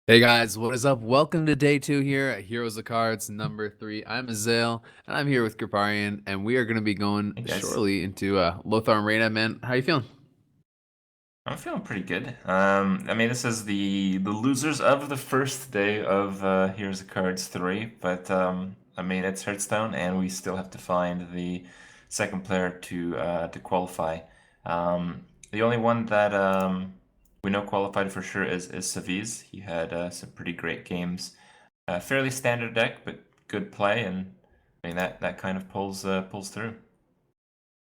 Hey guys, what is up? Welcome to day two here at Heroes of Cards number three. I'm Azale, and I'm here with Kriparian, and we are going to be going Hey guys, shortly into Lothar and Reynad, man. How you feeling? I'm feeling pretty good. This is the losers of the first day of Here's the Cards 3, but it's Hearthstone, and we still have to find the second player to qualify. The only one that we know qualified for sure is Saviz. He had some pretty great games, fairly standard deck, but good play, and that kind of pulls through.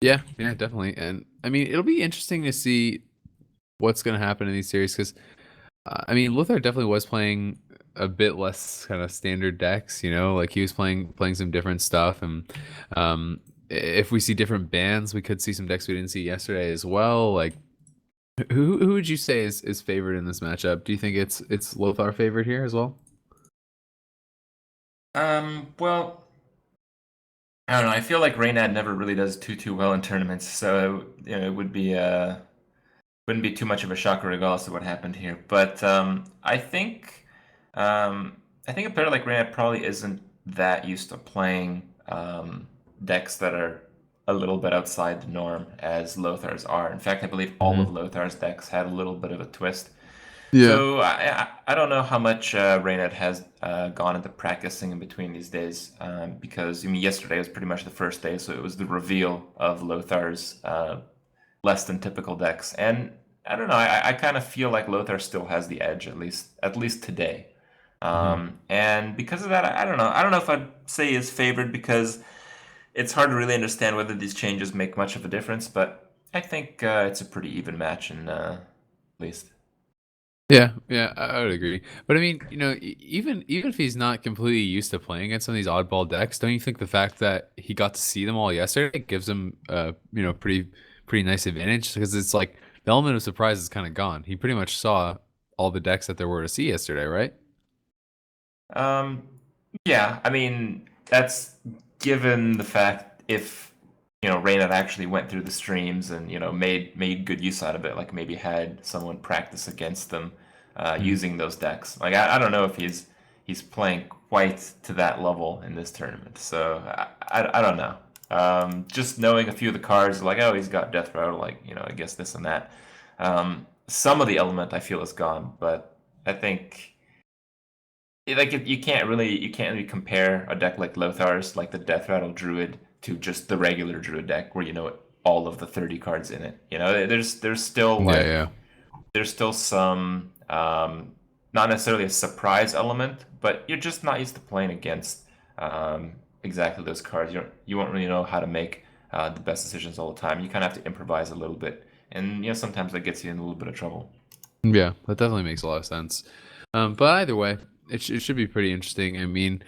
Yeah, definitely. And I mean, it'll be interesting to see what's going to happen in these series because I mean, Lothar definitely was playing a bit less kind of standard decks. Like he was playing some different stuff, and if we see different bands, we could see some decks we didn't see yesterday as well. Like who would you say is favored in this matchup? Do you think it's Lothar favored here as well? Well. I don't know. I feel like Reynad never really does too well in tournaments, so it wouldn't be too much of a shocker regardless of what happened here. But I think a player like Reynad probably isn't that used to playing decks that are a little bit outside the norm as Lothar's are. In fact, I believe all of Hmm. Lothar's decks had a little bit of a twist. Yeah. So I don't know how much Reynad has gone into practicing in between these days, because I mean yesterday was pretty much the first day, so it was the reveal of Lothar's less than typical decks, and I don't know, I kind of feel like Lothar still has the edge at least today, Hmm. and because of that, I don't know if I'd say he's favored because it's hard to really understand whether these changes make much of a difference, but I think it's a pretty even match in at least. Yeah, I would agree. But I mean, even if he's not completely used to playing against some of these oddball decks, don't you think the fact that he got to see them all yesterday gives him pretty nice advantage? Because it's like the element of surprise is kind of gone. He pretty much saw all the decks that there were to see yesterday, right? Um, yeah, I mean, that's given the fact if, Reynad actually went through the streams and, made good use out of it, like maybe had someone practice against them Mm. using those decks. Like I don't know if he's playing quite to that level in this tournament. So I don't know. Just knowing a few of the cards, like, oh, he's got Death Rattle, like, I guess this and that. Some of the element I feel is gone, but I think you can't really compare a deck like Lothar's, like the Death Rattle Druid, to just the regular Druid deck where all of the 30 cards in it. There's still Yeah, yeah. there's still some not necessarily a surprise element, but you're just not used to playing against exactly those cards. You won't really know how to make the best decisions all the time. You kind of have to improvise a little bit, and sometimes that gets you in a little bit of trouble. Yeah, that definitely makes a lot of sense. But either way, it should be pretty interesting. I mean,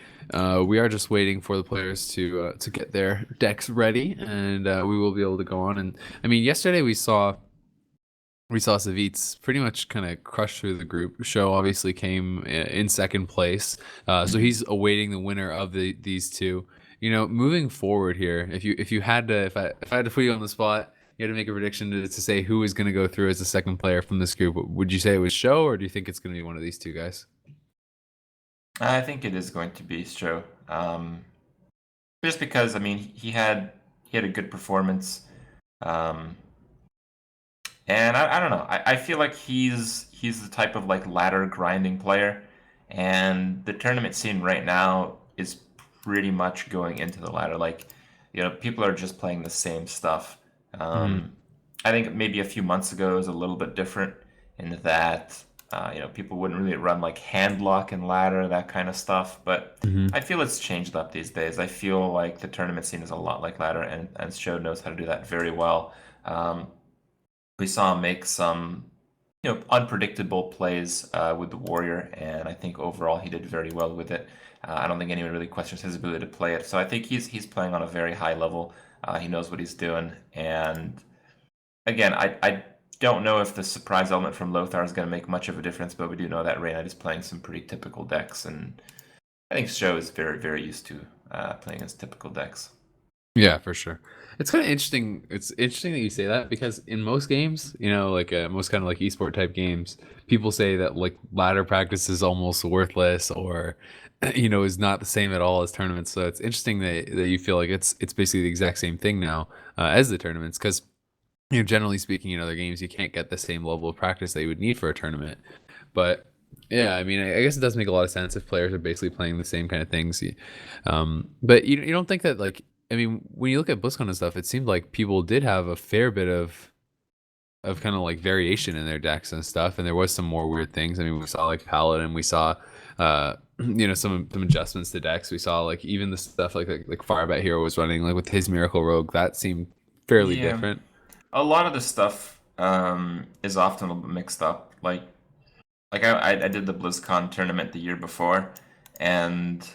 we are just waiting for the players to get their decks ready, and we will be able to go on. And I mean, yesterday we saw Savitz pretty much kind of crush through the group. Show obviously came in second place, so Mhm. he's awaiting the winner of these two. Moving forward here, if you had to, if I had to put you on the spot, you had to make a prediction to say who is going to go through as the second player from this group. Would you say it was Show, or do you think it's going to be one of these two guys? I think it is going to be Stroh. Just because I mean he had a good performance, um, and I don't know. I feel like he's the type of like ladder grinding player, and the tournament scene right now is pretty much going into the ladder. Like, people are just playing the same stuff. Hmm. Um, I think maybe a few months ago it was a little bit different in that people wouldn't really run like handlock and ladder, that kind of stuff. But Hmm. I feel it's changed up these days. I feel like the tournament scene is a lot like ladder, and Show knows how to do that very well. Um, we saw him make some unpredictable plays with the Warrior, and I think overall he did very well with it. I don't think anyone really questions his ability to play it, so I think he's playing on a very high level. He knows what he's doing, and again, I don't know if the surprise element from Lothar is going to make much of a difference, but we do know that Reynad is playing some pretty typical decks, and I think Sho is very, very used to playing his typical decks. Yeah, for sure. It's kind of interesting. It's interesting that you say that because in most games, like most kind of like esport type games, people say that like ladder practice is almost worthless or is not the same at all as tournaments. So it's interesting that you feel like it's basically the exact same thing now as the tournaments because generally speaking, in other games, you can't get the same level of practice that you would need for a tournament. But yeah, I mean, I guess it does make a lot of sense if players are basically playing the same kind of things. But you don't think that like, I mean, when you look at BlizzCon and stuff, it seemed like people did have a fair bit of kind of like variation in their decks and stuff, and there was some more weird things. I mean, we saw like Paladin, we saw some adjustments to decks. We saw like even the stuff like Firebat Hero was running like with his Miracle Rogue that seemed fairly Yeah, different. a lot of the stuff is often a little bit mixed up. Like I did the BlizzCon tournament the year before, and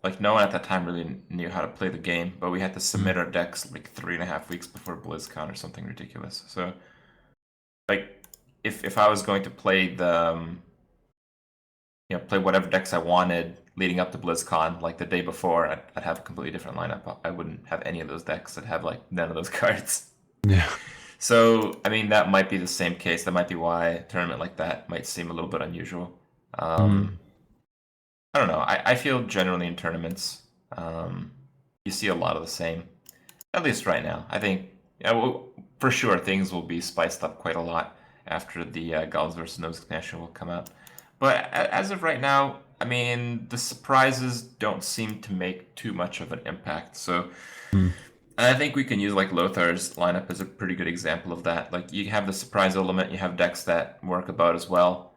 like no one at that time really knew how to play the game, but we had to submit our decks like 3.5 weeks before BlizzCon or something ridiculous. So like if I was going to play play whatever decks I wanted leading up to BlizzCon, like the day before, I'd have a completely different lineup. I wouldn't have any of those decks. I'd have like none of those cards. Yeah. So, I mean, that might be the same case. That might be why a tournament like that might seem a little bit unusual. Mhm. I don't know. I feel generally in tournaments, um, you see a lot of the same, at least right now. I think, yeah, well, for sure, things will be spiced up quite a lot after the Gauls versus Nose expansion will come out. But as of right now, I mean, the surprises don't seem to make too much of an impact. So, Mm. and I think we can use like Lothar's lineup as a pretty good example of that. Like you have the surprise element, you have decks that work about as well.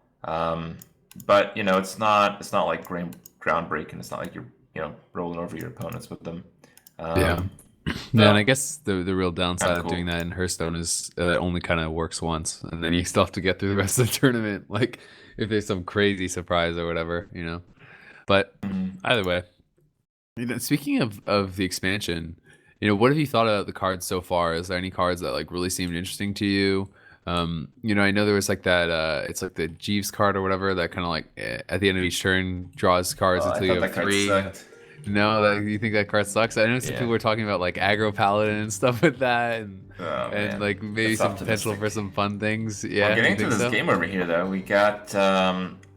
But it's not like groundbreaking. It's not like you're rolling over your opponents with them. Yeah. Um, Yeah, and I so guess the real kind downside of of doing cool. that in Hearthstone is it only kind of works once, and then you still have to get through the rest of the tournament. Like if there's some crazy surprise or whatever. But Mhm. either way, speaking of the expansion, what have you thought about the cards so far? Is there any cards that like really seemed interesting to you? I know there was like that. It's like the Jeeves card or whatever that kind of like at the end of each turn draws cards Oh, I until you thought have that card three. sucked. No, you think that card sucks? I know some Yeah. people were talking about like aggro paladin and stuff with that, Oh and man, like maybe that's some potential optimistic. for some fun things. Well, Yeah, you getting to think this so? game over here, though, we got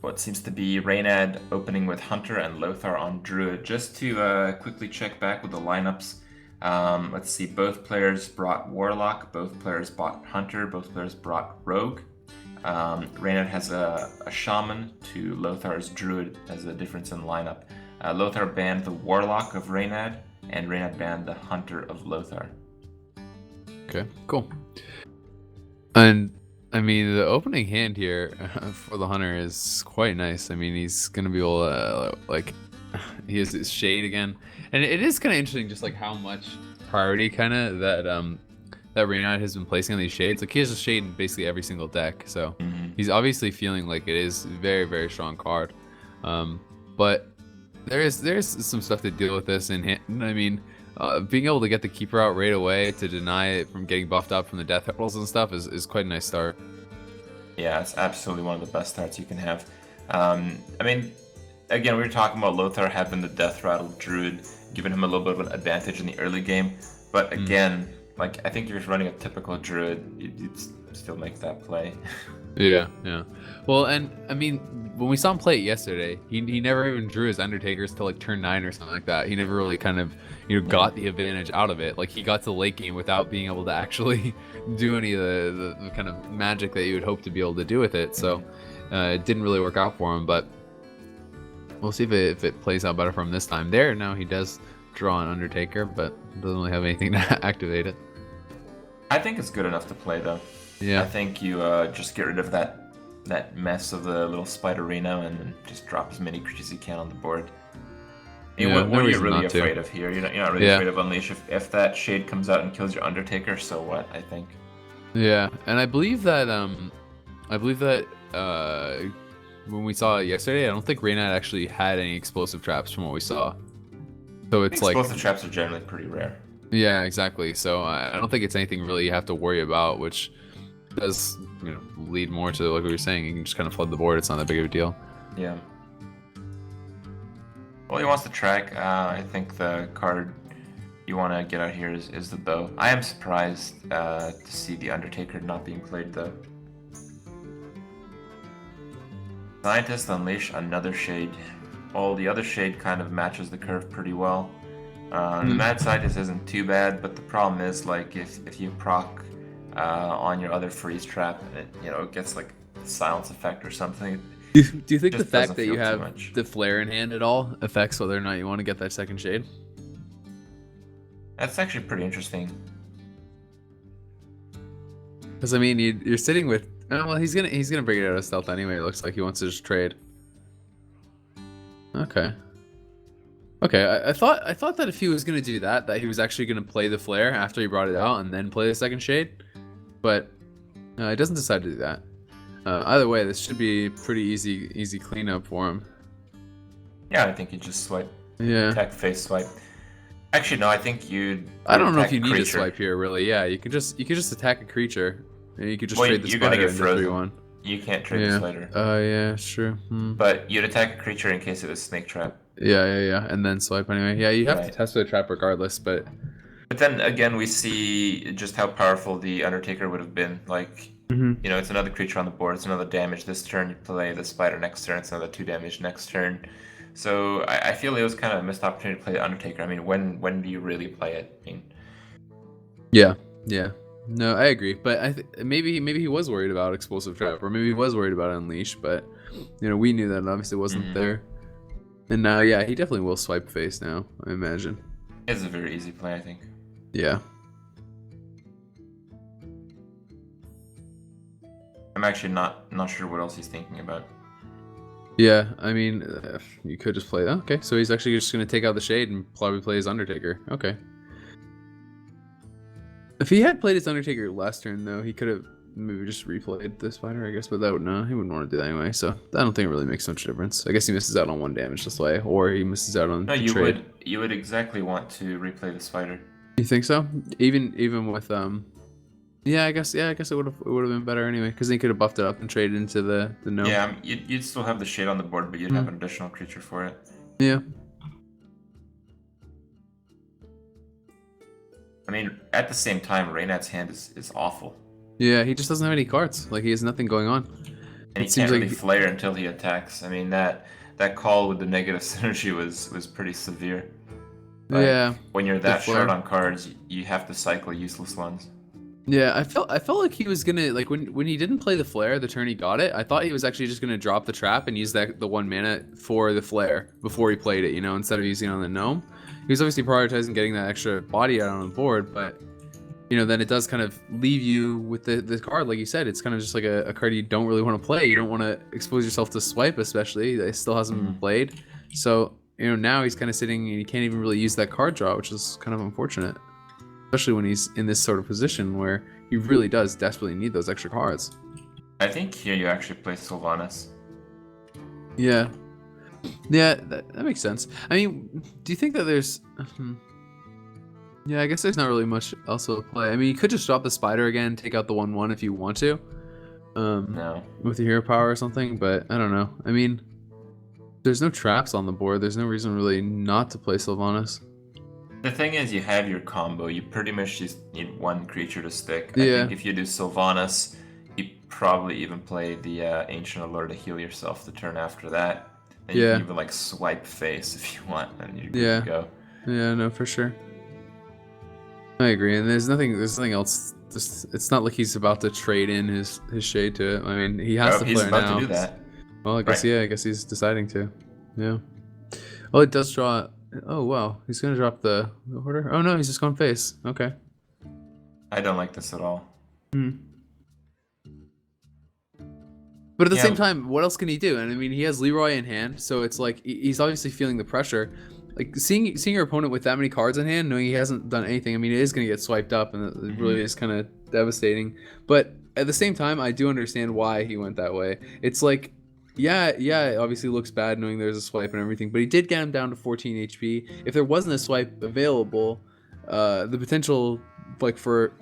what seems to be Reynad opening with Hunter and Lothar on Druid. Just to quickly check back with the lineups, let's see. Both players brought Warlock, both players brought Hunter, both players brought Rogue. Reynad has a Shaman to Lothar's Druid as a difference in lineup. Lothar banned the Warlock of Reynad, and Reynad banned the Hunter of Lothar. Okay, cool. And I mean, the opening hand here for the hunter is quite nice. I mean, he's gonna be able to like he has his shade again, and it is kind of interesting just like how much priority kind of that Reynad has been placing on these shades. Like he has a shade in basically every single deck, so Mm-hmm. he's obviously feeling like it is a very very strong card. But there's some stuff to deal with this, and I mean, being able to get the keeper out right away to deny it from getting buffed up from the death hurdles and stuff is quite a nice start. Yeah, it's absolutely one of the best starts you can have. I mean, again, we were talking about Lothar having the Death Rattle Druid, giving him a little bit of an advantage in the early game. But Mm. again, like I think if you're running a typical Druid, you'd still make that play. Yeah, yeah. Well, and I mean, when we saw him play it yesterday, he never even drew his Undertakers till like turn 9 or something like that. He never really kind of Yeah. got the advantage out of it. Like he got to the late game without being able to actually do any of the kind of magic that you would hope to be able to do with it. So Mhm. it didn't really work out for him. But we'll see if it plays out better for him this time. There now he does draw an Undertaker, but doesn't really have anything to activate it. I think it's good enough to play though. I Yeah. think you just get rid of that mess of the little Spiderino and then just drop as many creatures as you can on the board. I mean, Yeah. what No are you reason really not to. afraid of here? You're not really Yeah. afraid of Unleash. If that shade comes out and kills your Undertaker, so what? I think. Yeah, and I believe that when we saw it yesterday, I don't think Reynad actually had any explosive traps from what we saw. So I think it's like, explosive traps are generally pretty rare. yeah, exactly. So I don't think it's anything really you have to worry about, which does lead more to like we were saying. You can just kind of flood the board. It's not that big of a deal. Yeah. Well, he wants to track. I think the card you want to get out here is the bow. I am surprised to see the Undertaker not being played though. Scientist unleash another shade. Well, the other shade kind of matches the curve pretty well. The Mad Scientist isn't too bad, but the problem is like if you proc on your other freeze trap, it gets like a silence effect or something. Do you think the just fact doesn't that you feel too have much. the flare in hand at all affects whether or not you want to get that second shade? That's actually pretty interesting. Because I mean, you're sitting with. Oh, well, he's gonna bring it out of stealth anyway. It looks like he wants to just trade. Okay. Okay, I thought that if he was gonna do that he was actually gonna play the flare after he brought it out and then play the second shade, but he doesn't decide to do that. Either way, this should be pretty easy cleanup for him. Yeah, I think you just swipe. Yeah. Attack face swipe. Actually, no, I think you'd. I don't know if attack you need to creature. swipe here, really. Yeah, you could just attack a creature, and you could just Well, trade the you're gonna spider get into frozen. 3-1. You can't trade the spider. Yeah, it's true. But you'd attack a creature in case it was snake trap. Yeah, and then swipe anyway. Yeah, you have to test the trap regardless, but. But then again, we see just how powerful the Undertaker would have been. Like, it's another creature on the board. It's another damage this turn. You play the spider next turn. It's another 2 damage next turn. So I feel it was kind of a missed opportunity to play the Undertaker. I mean, when do you really play it? I mean, yeah. No, I agree. But maybe he was worried about explosive trap, or maybe he was worried about unleash. But we knew that it obviously wasn't there. And now, yeah, he definitely will swipe face now, I imagine. It's a very easy play, I think. Yeah. I'm actually not sure what else he's thinking about. Yeah, I mean, you could just play that. Okay, so he's actually just going to take out the shade and probably play his Undertaker. Okay. If he had played his Undertaker last turn, though, he could have maybe just replayed the spider, I guess, but he wouldn't want to do that anyway, so I don't think it really makes much difference. I guess he misses out on 1 damage this way, or he misses out on the trade. You would exactly want to replay the spider. You think so? Even with yeah, I guess it would have been better anyway, because then he could have buffed it up and traded into the no. Yeah, you'd still have the shade on the board, but you'd have an additional creature for it. Yeah. I mean, at the same time, Reynad's hand is awful. Yeah, he just doesn't have any cards. Like, he has nothing going on. And he can't really flare until he attacks. I mean, that call with the negative synergy was pretty severe. Like, yeah. When you're that short on cards, you have to cycle useless ones. Yeah, I felt like he was gonna, like, when he didn't play the flare the turn he got it, I thought he was actually just gonna drop the trap and use the 1 mana for the flare before he played it, instead of using it on the gnome. He was obviously prioritizing getting that extra body out on the board, but then it does kind of leave you with the card, like you said. It's kind of just like a card you don't really want to play. You don't want to expose yourself to swipe, especially. It still hasn't been played. So, now he's kind of sitting and he can't even really use that card draw, which is kind of unfortunate. Especially when he's in this sort of position where he really does desperately need those extra cards. I think here you actually play Sylvanas. Yeah. Yeah, that makes sense. I mean, do you think that there's... Yeah, I guess there's not really much else to play. I mean, you could just drop the spider again, take out the 1/1 if you want to. No. With your hero power or something, but I don't know. I mean, there's no traps on the board. There's no reason really not to play Sylvanas. The thing is, you have your combo. You pretty much just need 1 creature to stick. Yeah. I think if you do Sylvanas, you probably even play the Ancient Allure to heal yourself the turn after that. And you can even like swipe face if you want, and you're good to go. Yeah, no, for sure. I agree, and there's nothing else. It's not like he's about to trade in his shade to it. I mean, he has to play now. He's about to do that. Well, I guess I guess he's deciding to. Yeah. Oh, it does draw. Oh wow, he's gonna drop the order. Oh no, he's just going face. Okay. I don't like this at all. But at the same time, what else can he do? And I mean, he has Leroy in hand, so it's like he's obviously feeling the pressure. Like seeing your opponent with that many cards in hand, knowing he hasn't done anything. I mean, it is going to get swiped up, and it really is kind of devastating. But at the same time, I do understand why he went that way. It's like, yeah, it obviously looks bad knowing there's a swipe and everything, but he did get him down to 14 HP. If there wasn't a swipe available, the potential, like, for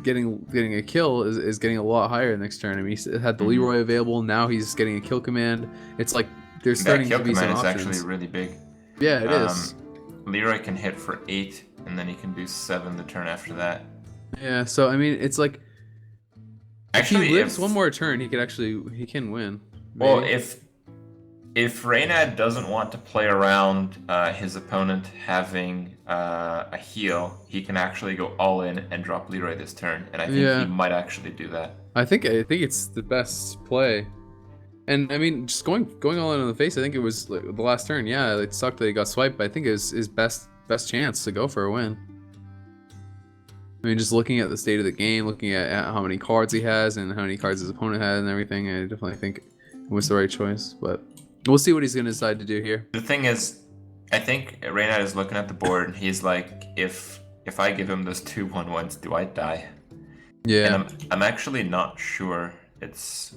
getting a kill is getting a lot higher next turn. I mean, he had the Leroy available. Now he's getting a kill command. It's like there's starting to be some options. That kill command is actually really big. Yeah, it is. Leroy can hit for 8, and then he can do 7 the turn after that. Yeah, so I mean, it's like if he Actually, lives if one more turn, he can win. well, Maybe. if Reynad doesn't want to play around his opponent having a heal, he can actually go all in and drop Leroy this turn, and I think he Yeah, might actually do that. I think it's the best play. And I mean, just going all in on the face. I think it was like, the last turn. Yeah, it sucked that he got swiped, but I think it was his best chance to go for a win. I mean, just looking at the state of the game, looking at how many cards he has and how many cards his opponent had and everything, I definitely think it was the right choice. But we'll see what he's going to decide to do here. The thing is, I think Reynad is looking at the board and he's like, if I give him those 2/1/1s, do I die? And Yeah, I'm actually not sure. It's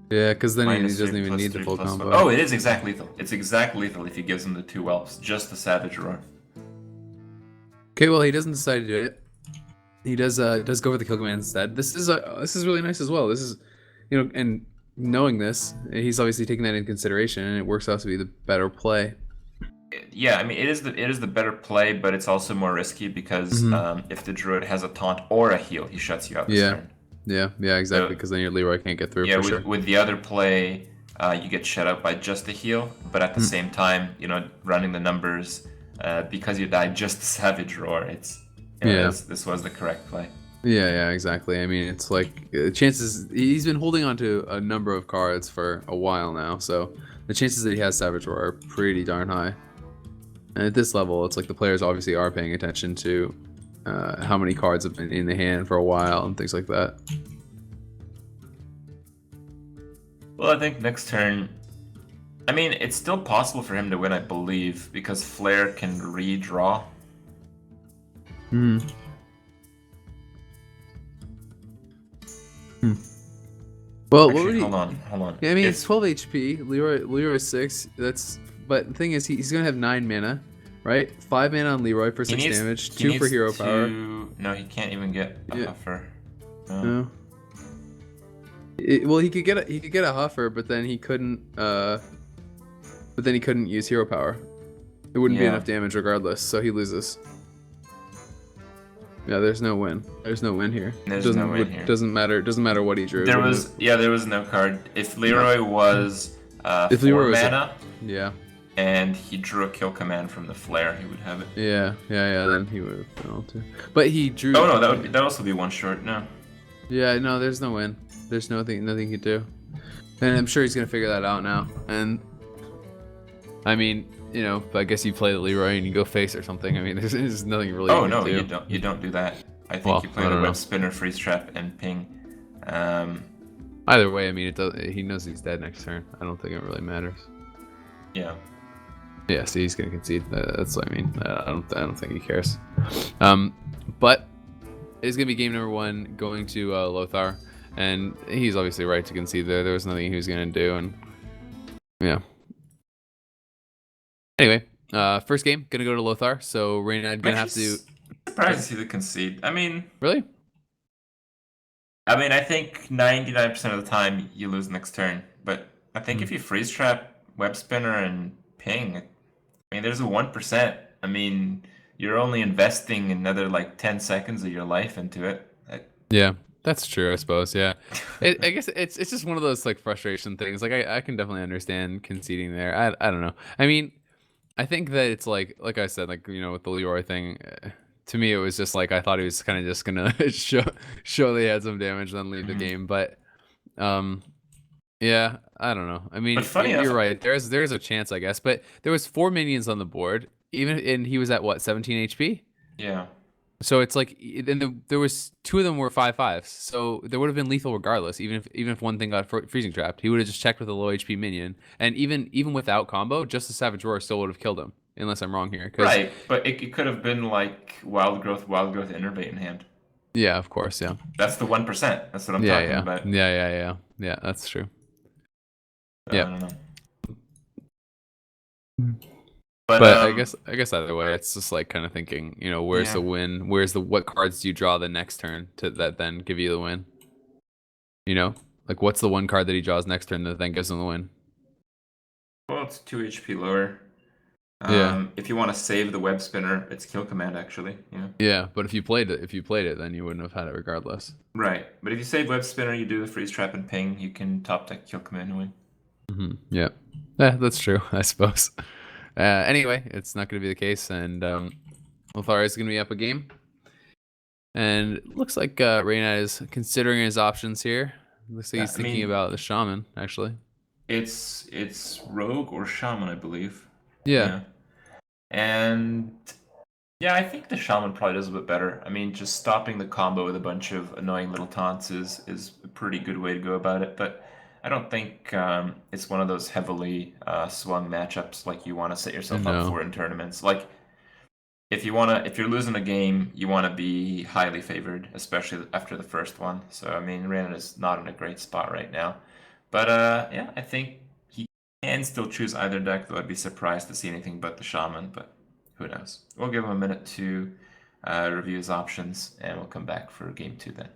yeah, because then he -3 doesn't even need the +3 full +1. combo. Oh, it is exact lethal. It's exact lethal if he gives him the 2 whelps, just the Savage Roar. Okay, well he doesn't decide to do it. He does go for the kill command instead. This is really nice as well. This is, and knowing this, he's obviously taking that into consideration, and it works out to be the better play. Yeah, I mean it is the better play, but it's also more risky because if the druid has a taunt or a heal, he shuts you out this Yeah, turn. yeah, exactly. So Because then your Leroy can't get through yeah, for with, sure. with the other play, you get shut out by just the heal, but at the same time, running the numbers, because you died just the Savage Roar, Yeah. this was the correct play. Yeah, exactly. I mean, it's like chances he's been holding on to a number of cards for a while now, so the chances that he has Savage Roar are pretty darn high. And at this level, it's like the players obviously are paying attention to how many cards have been in the hand for a while and things like that. Well, I think next turn, I mean, it's still possible for him to win, I believe, because Flare can redraw. Hmm. Well, what would Actually, he? hold on. Yeah, I mean, it's 12 HP. Leroy is 6. But the thing is, he's gonna have 9 mana, right? 5 mana on Leroy for 6 damage, 2 for hero power. No, he can't even get a Yeah. Huffer. No. Well, he could get a Huffer, but then he couldn't. He couldn't use hero power. It wouldn't be Yeah. enough damage regardless, so he loses. Yeah, there's no win. There's no win here. There's no win here. Doesn't matter what he drew. There was no card. If Leroy was If 4 Leroy was mana Yeah. and he drew a kill command from the Flare, he would have it. Yeah. Then he would have been able to. But he drew. Oh no, that'd also be 1 short. No. Yeah, no, there's no win. There's nothing he could do. And I'm sure he's gonna figure that out now. And I mean, I guess you play the Leroy and you go face or something. I mean, there's nothing really. Oh you no, can do. you don't do that. I think Well, you play I the don't know. web spinner, freeze trap, and ping. Either way, I mean, he knows he's dead next turn. I don't think it really matters. Yeah. Yeah, see, he's gonna concede. That's what I mean. I don't think he cares. But it's gonna be game number 1 going to Lothar, and he's obviously right to concede there. There was nothing he was gonna do, and yeah. Anyway, first game gonna go to Lothar. So Reynad gonna have to. Surprised to see the concede. Really? I think 99% of the time you lose next turn, but I think if you freeze trap, web spinner, and ping, there's a 1%. You're only investing another like 10 seconds of your life into it. Yeah, that's true. I suppose. Yeah, I guess it's just one of those like frustration things. Like I can definitely understand conceding there. I don't know. I mean, I think that it's like I said, like with the Leroy thing. To me, it was just like I thought he was kind of just gonna show they had some damage, then leave the game. But yeah, I don't know. I mean, But funny you're enough, right. There's a chance, I guess. But there was 4 minions on the board, and he was at what 17 HP. yeah. So it's like, then there was 2 of them were 5/5s, so there would have been lethal regardless. Even if one thing got freezing trapped, he would have just checked with a low HP minion, and even without combo, just the Savage Roar still would have killed him. Unless I'm wrong here, Right, but it could have been like wild growth, innervate in hand. Yeah, of course, yeah. That's the 1%. That's what I'm talking about. Yeah. That's true. So, Yeah. I don't know. But I guess either way, it's just like kind of thinking, where's the win? What cards do you draw the next turn that then give you the win? Like what's the one card that he draws next turn that then gives him the win? Well, it's 2 HP lower. Yeah. If you want to save the web spinner, it's kill command actually. Yeah. Yeah, but if you played it, then you wouldn't have had it regardless. Right. But if you save web spinner, you do the freeze trap and ping, you can top deck kill command and win. Yeah. Yeah, that's true, I suppose. Anyway, it's not going to be the case, and Lothar is going to be up a game. And it looks like Reynad is considering his options here. Looks like Yeah, he's I thinking mean, about the shaman, actually. it's rogue or shaman, I believe. Yeah. Yeah. And yeah, I think the shaman probably does a bit better. I mean, just stopping the combo with a bunch of annoying little taunts is a pretty good way to go about it. But I don't think it's one of those heavily swung matchups like you want to set yourself up No. for in tournaments. Like if you're losing a game, you want to be highly favored, especially after the first one. So I mean, Reynad is not in a great spot right now. But yeah, I think he can still choose either deck, though I'd be surprised to see anything but the shaman. But who knows? We'll give him a minute to review his options, and we'll come back for game two then.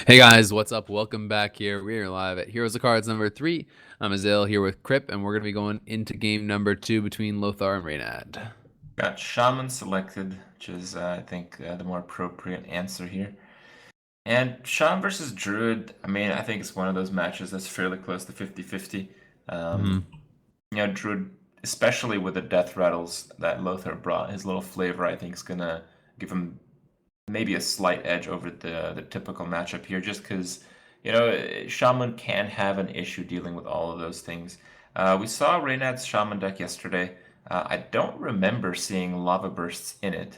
Hey guys, what's up? Welcome back here. We are live at Heroes of Cards number 3. I'm Azale here with Crip, and we're going to be going into game number 2 between Lothar and Reynad. Got shaman selected, which is I think the more appropriate answer here. And shaman versus druid, I mean, I think it's one of those matches that's fairly close to 50-50. Mm-hmm. You know, druid, especially with the death rattles that Lothar brought, his little flavor, I think, is gonna give him maybe a slight edge over the typical matchup here, just because you know Shaman can have an issue dealing with all of those things. We saw Reynad's Shaman deck yesterday. I don't remember seeing lava bursts in it, if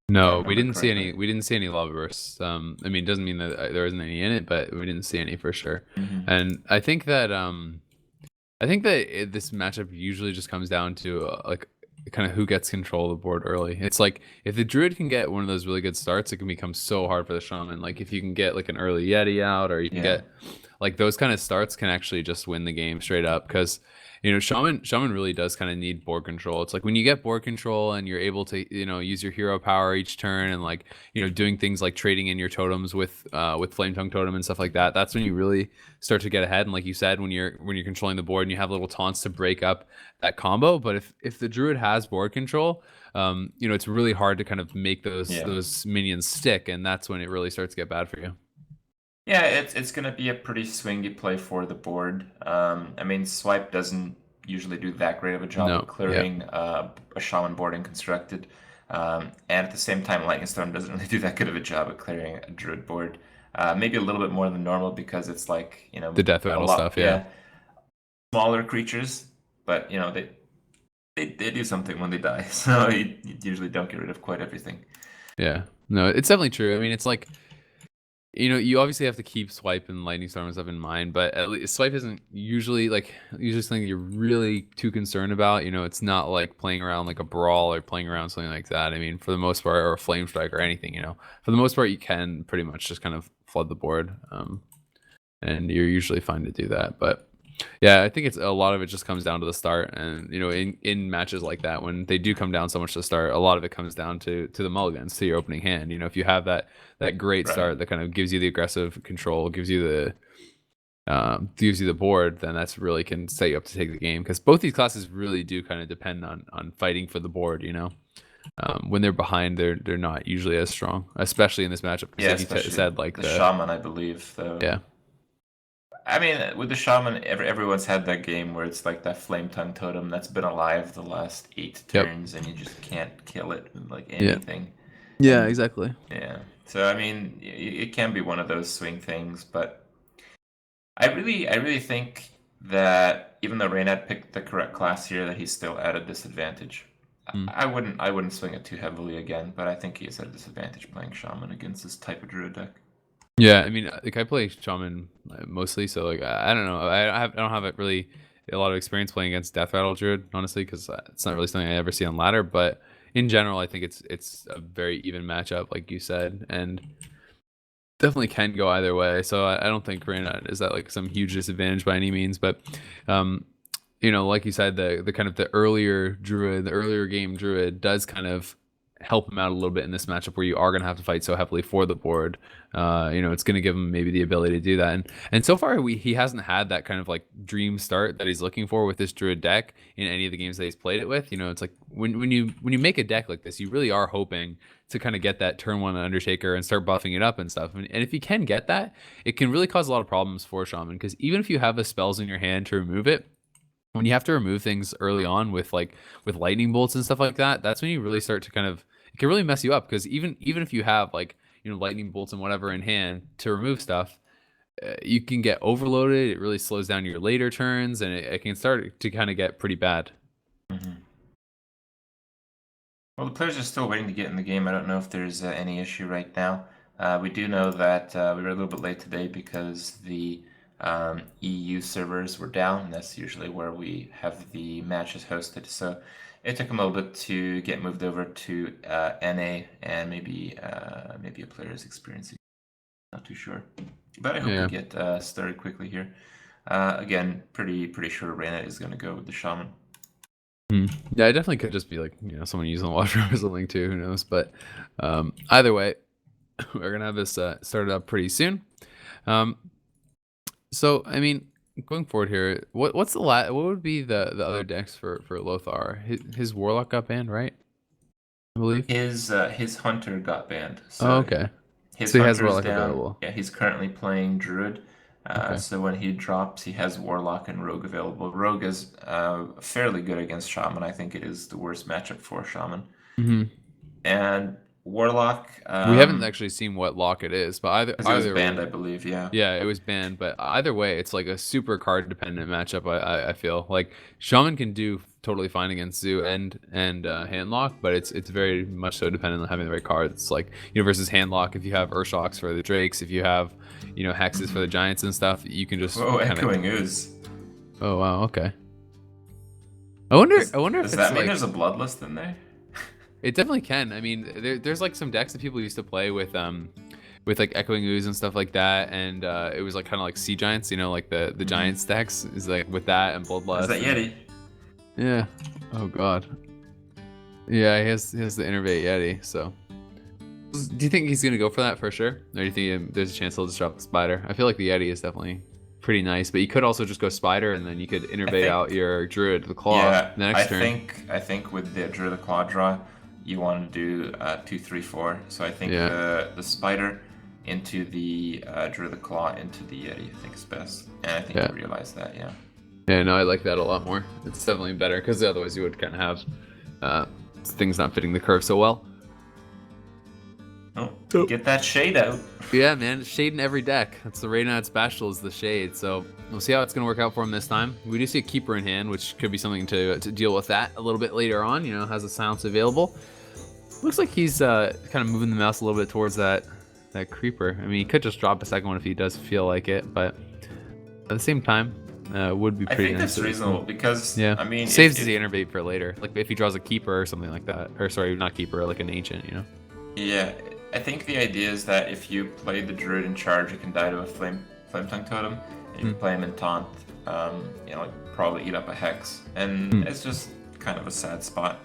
I No, we remember didn't see correctly. any. We didn't see any lava bursts. I mean, it doesn't mean that there isn't any in it, but we didn't see any for sure. Hmm. And I think that this matchup usually just comes down to like kind of who gets control of the board early. It's like if the druid can get one of those really good starts, it can become so hard for the shaman. Like if you can get like an early yeti out, or you can Yeah, get like those kind of starts can actually just win the game straight up because shaman really does kind of need board control. It's like when you get board control and you're able to use your hero power each turn and like doing things like trading in your totems with flame tongue totem and stuff like that. That's when you really start to get ahead. And like you said, when you're controlling the board and you have little taunts to break up that combo. But if the druid has board control, it's really hard to kind of make those yeah. those minions stick, and that's when it really starts to get bad for you. Yeah, it's gonna be a pretty swingy play for the board. I mean, Swipe doesn't usually do that great of a job of No, yeah, clearing a Shaman board in constructed, and at the same time, Lightning Storm doesn't really do that good of a job at clearing a Druid board. Maybe a little bit more than normal because it's like the death a rattle lot, stuff. Yeah, yeah, smaller creatures, but they do something when they die, so you usually don't get rid of quite everything. yeah. No, it's definitely true. I mean, it's like you obviously have to keep swipe and lightning storm and stuff in mind, but at least swipe isn't usually something you're really too concerned about. It's not like playing around like a brawl or playing around something like that. I mean, for the most part, or a flame strike or anything, for the most part, you can pretty much just kind of flood the board, and you're usually fine to do that. But yeah, I think it's a lot of it just comes down to the start, and in matches like that, when they do come down so much to start, a lot of it comes down to the mulligans, to your opening hand. If you have that great Right. start that kind of gives you the aggressive control, gives you gives you the board, then that's really can set you up to take the game, because both these classes really do kind of depend on fighting for the board. When they're behind, they're not usually as strong, especially in this matchup. Because Yeah, like you especially said, like the shaman, I believe, though. yeah, I mean, with the shaman, everyone's had that game where it's like that flame tongue totem that's been alive the last 8 yep, turns, and you just can't kill it with like yeah, anything. yeah, And exactly. yeah, so I mean, it can be one of those swing things, but I really think that even though Reynad picked the correct class here, that he's still at a disadvantage. Mm. I wouldn't swing it too heavily again, but I think he is at a disadvantage playing shaman against this type of druid deck. Yeah, I mean, like I play shaman mostly, so like I don't know, I don't have really a lot of experience playing against Death Rattle Druid, honestly, because it's not really something I ever see on ladder. But in general, I think it's a very even matchup, like you said, and definitely can go either way. So I don't think Reynad is at like some huge disadvantage by any means. But um, like you said, the kind of the earlier druid, the earlier game druid does kind of help him out a little bit in this matchup where you are going to have to fight so heavily for the board. It's going to give him maybe the ability to do that. And so far he hasn't had that kind of like dream start that he's looking for with this druid deck in any of the games that he's played it with. It's like when you make a deck like this, you really are hoping to kind of get that turn one Undertaker and start buffing it up and stuff. And if you can get that, it can really cause a lot of problems for Shaman, because even if you have the spells in your hand to remove it, when you have to remove things early on with lightning bolts and stuff like that, that's when you really start to kind of, it can really mess you up, because even if you have like lightning bolts and whatever in hand to remove stuff, you can get overloaded. It really slows down your later turns, and it can start to kind of get pretty bad. Mm-hmm. Well, the players are still waiting to get in the game. I don't know if there's any issue right now. We do know that we were a little bit late today because the EU servers were down, and that's usually where we have the matches hosted. So it took them a little bit to get moved over to NA, and maybe a player is experiencing. Not too sure, but I hope we Yeah. get started quickly here. Again, pretty sure Reynad is going to go with the shaman. Yeah, it definitely could just be like someone using the washroom or something too. Who knows? But either way, we're gonna have this started up pretty soon. Um, so I mean, going forward here, what's what would be the other decks for Lothar? His Warlock got banned, right? I believe. His hunter got banned, Oh, so okay. his So he has hunter's Warlock down. available. Yeah, he's currently playing druid. Okay. So when he drops, he has warlock and rogue available. Rogue is fairly good against shaman. I think it is the worst matchup for shaman. hmm And warlock, We haven't actually seen what lock it is, but because it was either banned, I believe. Yeah. yeah, it was banned. But either way, it's like a super card dependent matchup. I feel like Shaman can do totally fine against Zoo and Handlock, but it's very much so dependent on having the right cards. Like versus Handlock, if you have Urshocks for the Drakes, if you have Hexes for the Giants and stuff, you can just Whoa, kind of. echoing ooze. Oh wow, okay. I wonder. Does, I wonder if does it's that mean like there's a bloodlust in there? it definitely can. I mean, there's like some decks that people used to play with like Echoing Ooze and stuff like that, and it was like kind of like Sea Giants, like the Giants decks is like with that and Is Bloodlust. that Yeti? Yeah. Oh god. Yeah, he has the Innervate Yeti. So, do you think he's gonna go for that for sure, or do you think there's a chance he'll just drop the Spider? I feel like the Yeti is definitely pretty nice, but you could also just go Spider, and then you could I Innervate out think. your Druid, the Claw, Yeah, the I next turn. think with the Druid of Claw draw, you want to do 2, 3, 4. So I think Yeah. the spider into the Druid of Claw into the Yeti, I think is best, and I think Yeah. you realize that. Yeah. Yeah, no, I like that a lot more. It's definitely better, because otherwise you would kind of have things not fitting the curve so well. Oh, get that shade out. Yeah, man, shade in every deck. That's the Reynad special, is the shade. So we'll see how it's gonna work out for him this time. We do see a keeper in hand, which could be something to deal with that a little bit later on. Has a silence available. Looks like he's kind of moving the mouse a little bit towards that creeper. I mean, he could just drop a second one if he does feel like it, but at the same time, would be I pretty think nice. that's reasonable because Yeah, I mean, saves if, the innervate for later. Like if he draws a keeper or something like that, or sorry, not keeper, like an ancient. yeah, I think the idea is that if you play the druid in charge, it can die to a flame tongue totem, and if you play him in taunt, like probably eat up a hex, and it's just kind of a sad spot.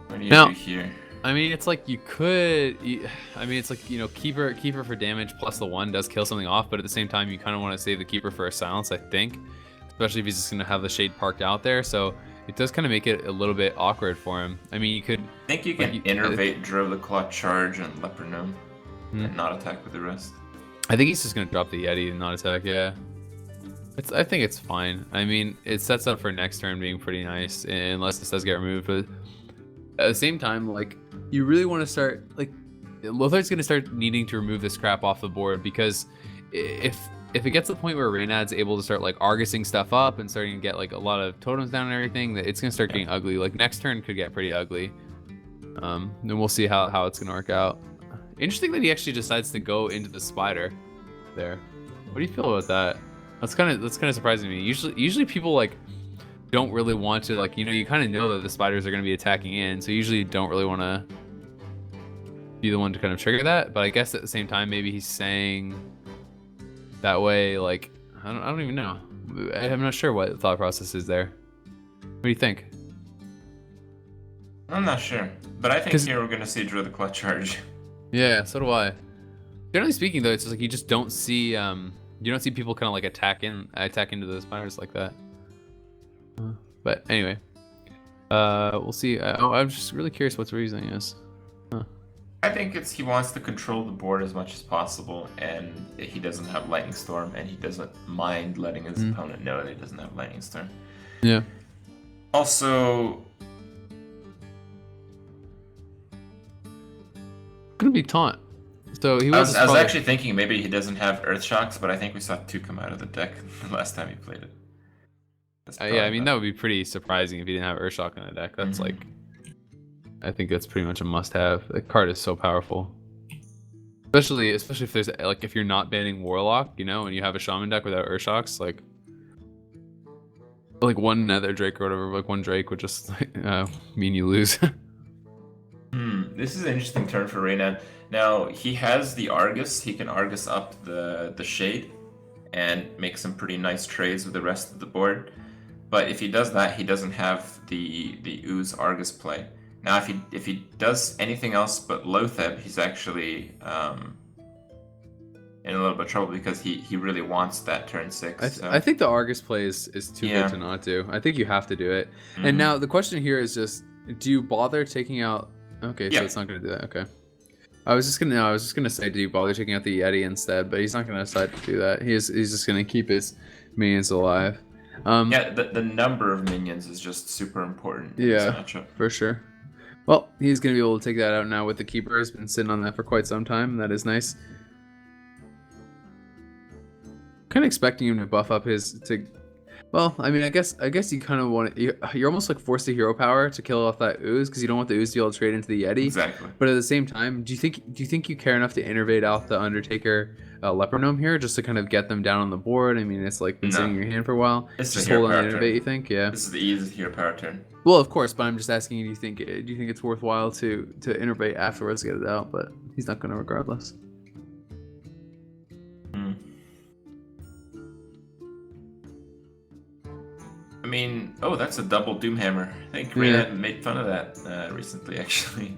What do you Now- do here? I mean, it's like you could. I mean, it's like keeper for damage plus the 1 does kill something off, but at the same time, you kind of want to save the keeper for a silence. I think, especially if he's just gonna have the shade parked out there. So it does kind of make it a little bit awkward for him. I mean, you could. I think you can innervate Drill the Claw Charge and Leper Gnome and not attack with the rest. I think he's just gonna drop the Yeti and not attack. Yeah. I think it's fine. I mean, it sets up for next turn being pretty nice, unless this does get removed. But at the same time, like, you really want to start, like, Lothar's going to start needing to remove this crap off the board, because if it gets to the point where Reynad's able to start, like, Argusing stuff up and starting to get, like, a lot of totems down and everything, that it's going to start getting ugly. Like, next turn could get pretty ugly. And we'll see how it's going to work out. Interesting that he actually decides to go into the spider there. What do you feel about that? That's kind of surprising to me. Usually people, like, don't really want to, like, you kind of know that the spiders are going to be attacking in, so usually you don't really want to be the one to kind of trigger that. But I guess at the same time, maybe he's saying that way, like, I don't even know. I'm not sure what the thought process is there. What do you think? I'm not sure, but I think here we're going to see Drill the Claw Charge. Yeah, so do I. Generally speaking, though, it's just like you just don't see people kind of like attack into the spiders like that. But anyway, we'll see. I'm just really curious what the reasoning is. I think he wants to control the board as much as possible, and he doesn't have Lightning Storm, and he doesn't mind letting his opponent know that he doesn't have Lightning Storm. Yeah. Also, gonna be taunt. So I was actually thinking maybe he doesn't have Earth Shocks, but I think we saw 2 come out of the deck the last time he played it. Yeah, I mean, that would be pretty surprising if he didn't have Earthshock in the deck. That's like, I think that's pretty much a must-have. The card is so powerful, especially if there's, like, if you're not banning Warlock, and you have a Shaman deck without Earthshocks, like one Nether Drake or whatever, like one Drake would just mean you lose. This is an interesting turn for Reynad. Now he has the Argus. He can Argus up the Shade and make some pretty nice trades with the rest of the board. But if he does that, he doesn't have the Ooze Argus play. Now, if he does anything else but Lothar, he's actually in a little bit of trouble, because he really wants that turn 6. I think the Argus play is too good to not do. I think you have to do it. And now the question here is just, do you bother taking out? Okay, so it's not going to do that. Okay. I was just gonna say, do you bother taking out the Yeti instead? But he's not gonna decide to do that. He's just gonna keep his minions alive. Yeah, the number of minions is just super important in this matchup. For sure. Well, he's gonna be able to take that out now with the keeper. Has been sitting on that for quite some time. That is nice. Kind of expecting him to buff up well, I mean, I guess you kind of want to. You're almost like forced to hero power to kill off that Ooze, because you don't want the Ooze to be able to trade into the Yeti. Exactly. But at the same time, do you think you care enough to innervate out the Undertaker Leper Gnome here, just to kind of get them down on the board? I mean, it's like been sitting in your hand for a while. It's just hold on to innervate. You think? Yeah. This is the easiest hero power turn. Well, of course, but I'm just asking you. Do you think it's worthwhile to innervate afterwards to get it out? But he's not going to regardless. I mean, that's a double Doomhammer. I think Reynad made fun of that recently, actually.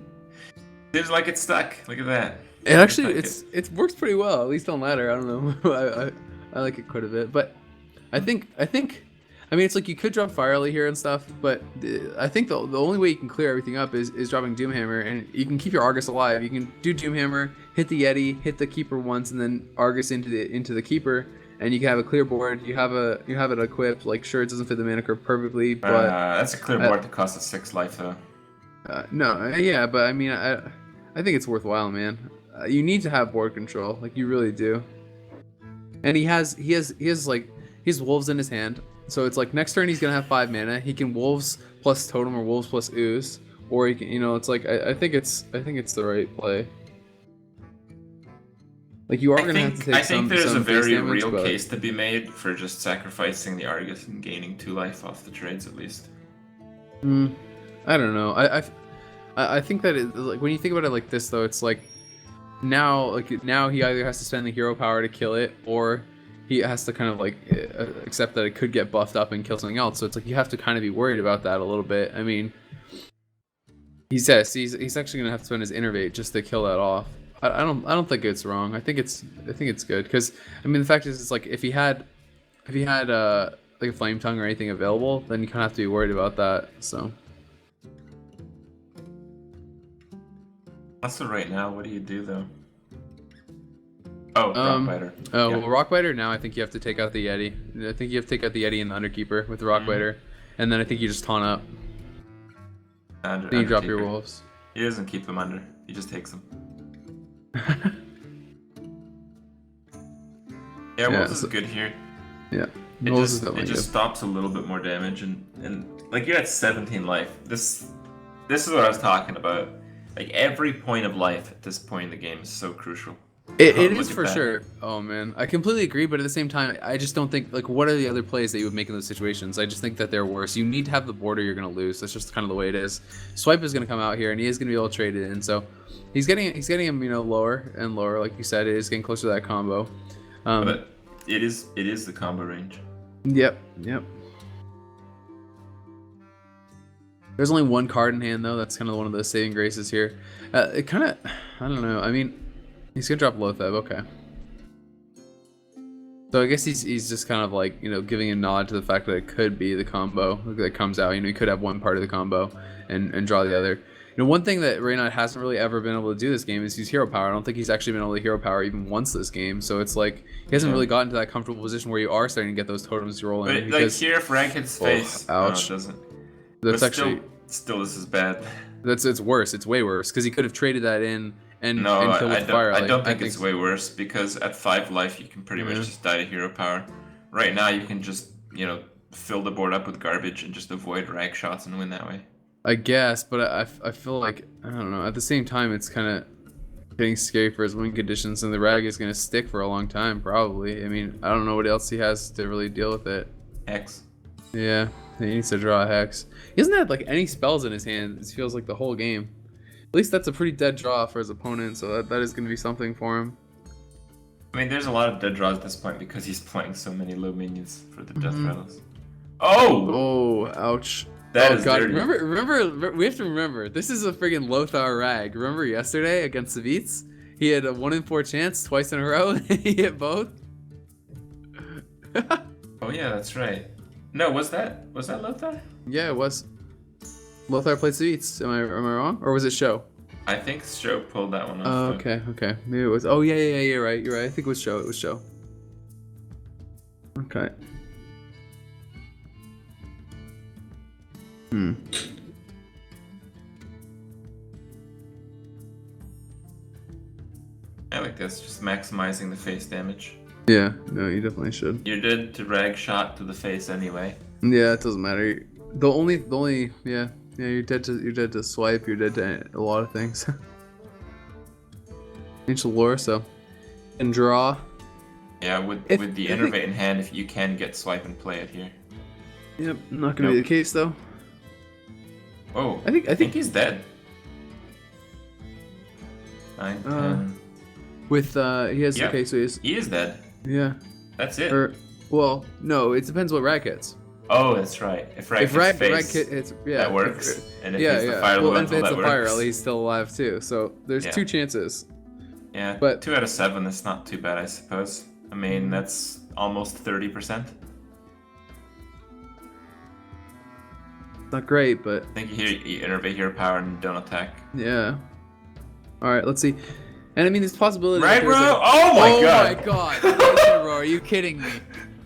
Seems like it's stuck. Look at that. It actually, it works pretty well, at least on ladder. I don't know. I like it quite a bit, but I think, I mean, it's like you could drop Fire Ellie here and stuff, but I think the only way you can clear everything up is dropping Doomhammer, and you can keep your Argus alive. You can do Doomhammer, hit the Yeti, hit the Keeper once, and then Argus into the Keeper. And you can have a clear board. You have it equipped. Like, sure, it doesn't fit the mana curve perfectly, but that's a clear board that costs us 6 life, though. No, yeah, but I mean, I think it's worthwhile, man. You need to have board control, like you really do. And he has wolves in his hand, so it's like next turn he's gonna have 5 mana. He can wolves plus totem or wolves plus ooze, or he can, it's like I think it's the right play. Like, you are going to have to take some. I think there's a very real case to be made for just sacrificing the Argus and gaining 2 life off the trades, at least. I don't know. I think that like, when you think about it like this, though, it's like now he either has to spend the hero power to kill it, or he has to kind of like accept that it could get buffed up and kill something else. So it's like you have to kind of be worried about that a little bit. I mean, He's actually gonna have to spend his innervate just to kill that off. I don't think it's wrong. I think it's good because I mean the fact is it's like if he had like a flame tongue or anything available, then you kind of have to be worried about that. So Also, right now, what do you do though? Oh, um Rockbiter. oh Yeah. well, Rockbiter now I think you have to take out the Yeti. I think you have to take out the Yeti and the Underkeeper with the Rockbiter, and then I think you just taunt up. Then you drop your Undertaker. wolves. He doesn't keep them under. He just takes them. Yeah, Yeah, Wolves is so- good here. Yeah. It Wolves is just definitely it just good. stops a little bit more damage and like you're at 17 life. This is what I was talking about. Like every point of life at this point in the game is so crucial. It Look is at for that. sure. Oh man, I completely agree. But at the same time, I just don't think like what are the other plays that you would make in those situations? I just think that they're worse. You need to have the border. You're gonna lose. That's just kind of the way it is. Swipe is gonna come out here, and he is gonna be able to trade it in. So he's getting him lower and lower. Like you said, it is getting closer to that combo. But it is the combo range. Yep. There's only one card in hand though. That's kind of one of the saving graces here. It kind of I don't know. I mean, he's gonna drop Lothar. Okay. So I guess he's just kind of like, giving a nod to the fact that it could be the combo that comes out. He could have one part of the combo and draw the other. One thing that Reynad hasn't really ever been able to do this game is use hero power. I don't think he's actually been able to hero power even once this game. So it's like he hasn't really gotten to that comfortable position where you are starting to get those totems rolling. But Because, like here, if Rankin's face, ouch. no, it doesn't. That's But actually still, this is bad. it's worse. It's way worse because he could have traded that in and No, killed I with don't. fire. I don't think it's way worse because at 5 life you can pretty much Yeah. just die to hero power. Right now you can just fill the board up with garbage and just avoid rag shots and win that way. I guess, but I feel like I don't know. At the same time, it's kind of getting scary for his win conditions, and the rag is gonna stick for a long time, probably. I mean, I don't know what else he has to really deal with it. Hex. Yeah, he needs to draw a hex. He doesn't have like any spells in his hand. It feels like the whole game. At least that's a pretty dead draw for his opponent, so that is gonna be something for him. I mean, there's a lot of dead draws at this point because he's playing so many low minions for the death rattles. Oh! Oh, ouch. That oh is god, dirty. remember, we have to remember, this is a friggin' Lothar rag. Remember yesterday against Savitz? He had a 1 in 4 chance twice in a row, and he hit both. Oh yeah, that's right. No, was that Lothar? Yeah, it was. Lothar played Savitz. Am I wrong? Or was it Show? I think Show pulled that one off. Oh, but- okay. Maybe it was. Oh, yeah, you're right. I think it was Show. Okay. I like this, just maximizing the face damage. Yeah, no, you definitely should. You're dead to rag shot to the face anyway. Yeah, it doesn't matter. The only, yeah, you're dead to swipe. You're dead to a lot of things. Ancient lore, so and draw. Yeah, with the I think- innervate in hand, if you can get swipe and play it here. Yep, not gonna be the case though. Oh, I think he's dead. 9, 10. with he has Yeah. okay, so He is dead. yeah. That's it. Well, no, it depends what rag hits. Oh, that's right. If rag If hits rag face, hits, yeah, that works. And if yeah, it's the yeah. fire Well, and if elemental, it's that the fire, works. he's still alive too. So there's Yeah. 2 chances. Yeah, but- 2 out of 7, that's not too bad, I suppose. I mean, that's almost 30%. Not great, but I think you innervate hero power and don't attack. yeah. All right, let's see. And I mean, there's possibility. Right, that there's bro? a- Oh my god! Oh my god! Twice in a row, are you kidding me?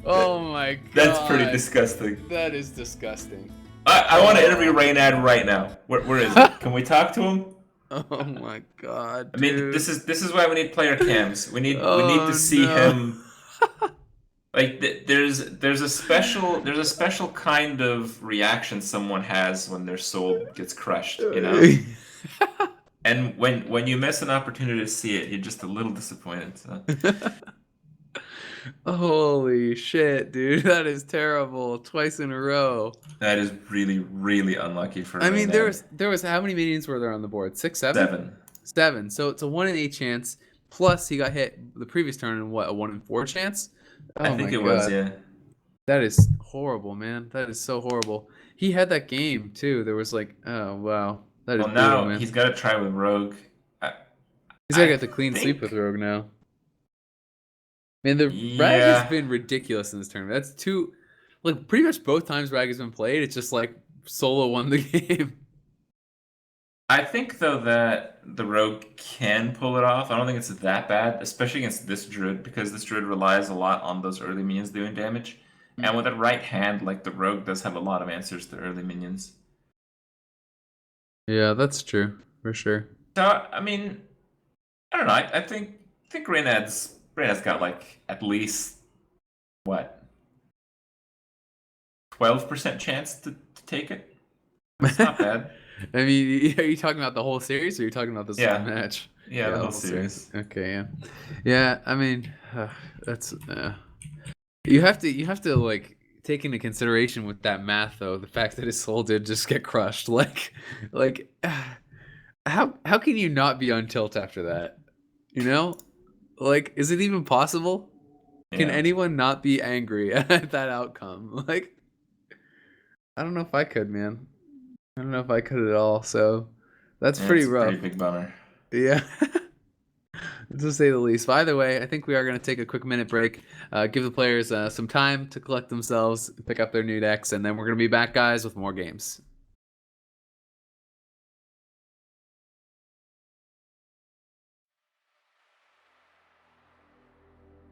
Oh my god! That's pretty disgusting. That is disgusting. I want to interview Reynad right now. Where is it? Can we talk to him? Oh my god! I mean, dude. this is why we need player cams. We need Oh, to see no. him. Like there's a special kind of reaction someone has when their soul gets crushed, you know. And when you miss an opportunity to see it, you're just a little disappointed. So. Holy shit, dude! That is terrible. Twice in a row. That is really, really unlucky for. I mean, Reynad. there was how many minions were there on the board? 6, 7? 7. 7. So it's a 1 in 8 chance. Plus he got hit the previous turn in what, a 1 in 4 chance? Oh I think my it was, God. yeah. That is horrible, man. That is so horrible. He had that game too. There was like, oh wow, That is Well, brutal, now man. he's got to try with Rogue. I, He's gotta I get the clean sweep with think, Rogue now. Man, the Rag has yeah, been ridiculous in this tournament. That's two, like pretty much both times Rag has been played. It's just like Solo won the game. I think though that the Rogue can pull it off. I don't think it's that bad, especially against this Druid, because this Druid relies a lot on those early minions doing damage. And with a right hand, like the Rogue does have a lot of answers to early minions. Yeah, that's true for sure. So I mean, I don't know. I think Reynad's got like at least what 12% chance to take it. That's not bad. I mean, are you talking about the whole series, or are you talking about this one Yeah, match? yeah, Yeah, the the whole whole series. series. Okay, yeah, yeah. I mean, that's you have to like take into consideration with that math though the fact that his soul did just get crushed. Like how can you not be on tilt after that? You know, like is it even possible? Can Yeah, anyone not be angry at that outcome? Like I don't know if I could, man. I don't know if I could at all. So that's yeah, pretty it's a pretty rough. big bummer. Yeah. To say the least. By the way, I think we are going to take a quick minute break, give the players some time to collect themselves, pick up their new decks, and then we're going to be back, guys, with more games.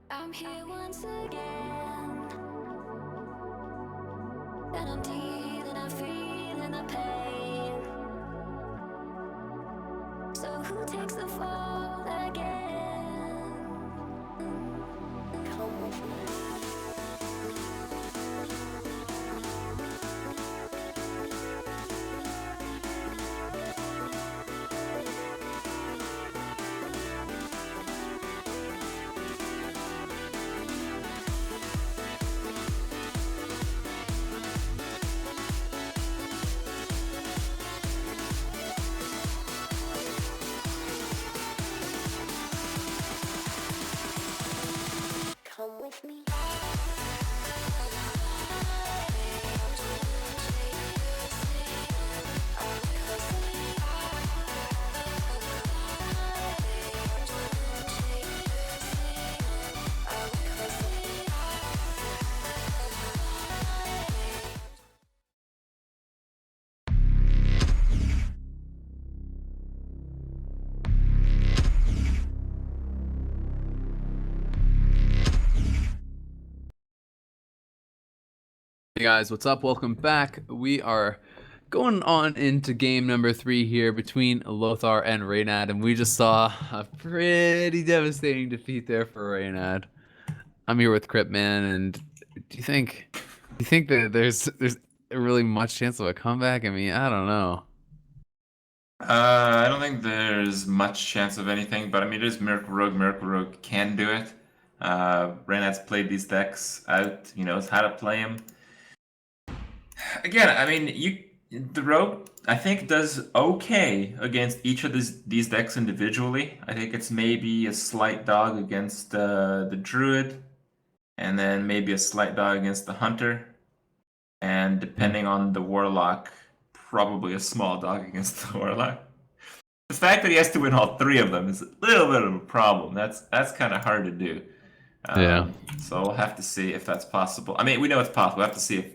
I'm here once again, and I'm dealing, I'm feeling the pain. So who takes the fall again? Come with me. Come with me. Hey, guys, what's up? Welcome back. We are going on into game number 3 here between Lothar and Reynad, and we just saw a pretty devastating defeat there for Reynad. I'm here with Crip Man, and do you think that there's really much chance of a comeback? I mean, I don't know. I don't think there's much chance of anything, but I mean, it is Miracle Rogue. Miracle Rogue can do it. Reynad's played these decks out. He knows how to play them. Again, I mean, the Rogue I think does okay against each of these decks individually. I think it's maybe a slight dog against the Druid, and then maybe a slight dog against the Hunter, and depending on the Warlock, probably a small dog against the Warlock. The fact that he has to win all three of them is a little bit of a problem. That's kind of hard to do. Yeah. So we'll have to see if that's possible. I mean, we know it's possible. We'll have to see if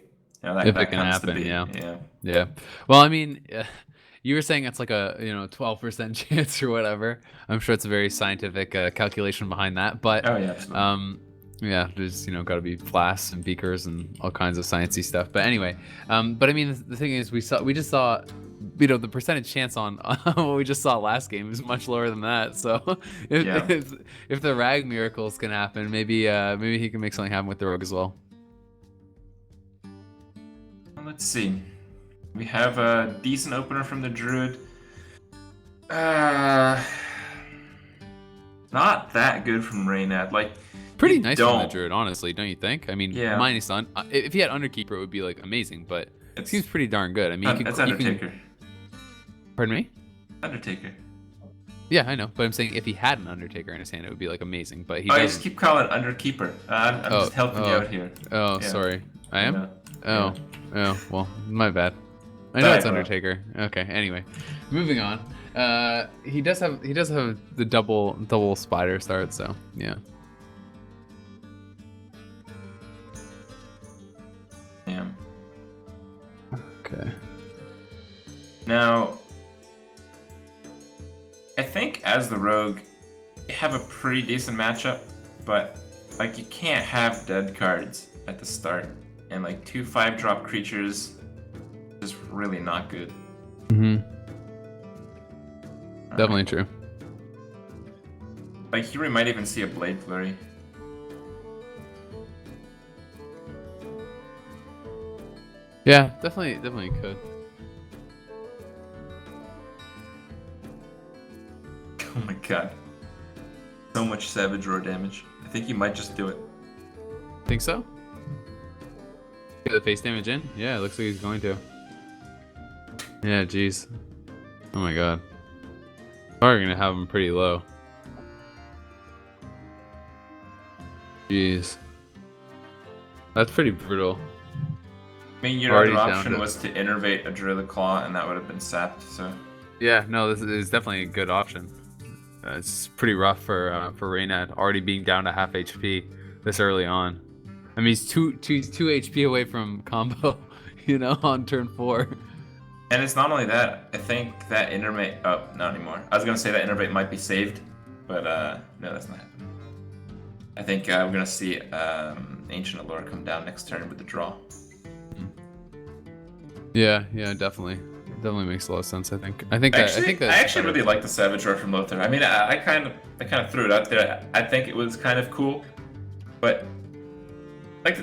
If it that can comes to happen, be. yeah. Yeah. Yeah. Well, I mean, you were saying it's like a 12% chance or whatever. I'm sure it's a very scientific calculation behind that, but Oh yeah, absolutely. yeah, there's got to be flasks and beakers and all kinds of sciencey stuff. But anyway, but I mean, the thing is, we just saw, the percentage chance on what we just saw last game is much lower than that. So if Yeah. if the rag miracles can happen, maybe he can make something happen with the rogue as well. Well, let's see. We have a decent opener from the Druid. Uh, not that good from Reynad. Like, Pretty you nice from the don't. druid, honestly, don't you think? I mean, Yeah. minus if he had Underkeeper, it would be like amazing, but it It's seems pretty darn good. I mean, it's you can. Undertaker. Pardon me? Undertaker. Yeah, I know, but I'm saying if he had an Undertaker in his hand, it would be like amazing. But he Oh, you doesn't. just keep calling it Underkeeper. I'm just helping you out here. Oh, Yeah. sorry. I am. Yeah. Oh, oh, well, my bad. I know it's Typo. Undertaker. Okay. Anyway, moving on. He does have the double spider start. So yeah. Yeah. Okay. Now, I think as the rogue, you have a pretty decent matchup, but like you can't have dead cards at the start, and like 2 5-drop creatures is really not good. Mm-hmm. All Definitely right. true. Like here we might even see a Blade Flurry. Yeah, definitely could. Oh my god. So much Savage Roar damage. I think you might just do it. Think so? Get the face damage in? Yeah, it looks like he's going to. Yeah, jeez. Oh my god. Probably gonna have him pretty low. Jeez. That's pretty brutal. I mean, your Already other down option to- was to innervate a Druid Claw, and that would have been sapped, so... Yeah, no, this is definitely a good option. It's pretty rough for Reynad, already being down to half HP this early on. I mean, he's two HP away from combo, you know, on turn 4. And it's not only that, I think that Innervate... Oh, not anymore. I was gonna say that Innervate might be saved, but no, that's not happening. I think we're gonna see Ancient Allure come down next turn with the draw. Yeah, definitely. Definitely makes a lot of sense. I think I that's actually better. really like the Savage Roar from Lothar. I mean, I kind of threw it out there. I think it was kind of cool, but like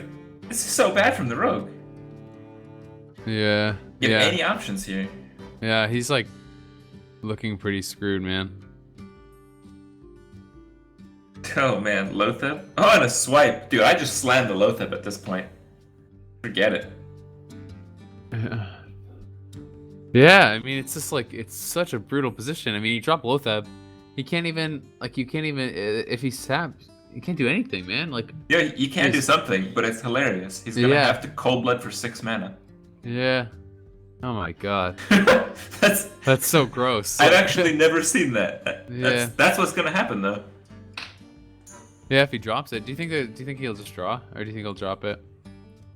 this is so bad from the Rogue. Yeah, You have yeah, any options here? yeah. He's like looking pretty screwed, man. Oh man, Lothar. Oh, and a swipe, dude. I just slammed the Lothar at this point. Forget it. Yeah, I mean, it's just like it's such a brutal position. I mean, you drop Lothar, he can't even you can't even if he saps, you can't do anything, man. Like Yeah, you can do something, but it's hilarious. He's gonna Yeah. have to Cold Blood for 6 mana. yeah. Oh my god, That's that's so gross. I've actually never seen that. Yeah. That's what's gonna happen though. Yeah, if he drops it, do you think he'll just draw, or do you think he'll drop it?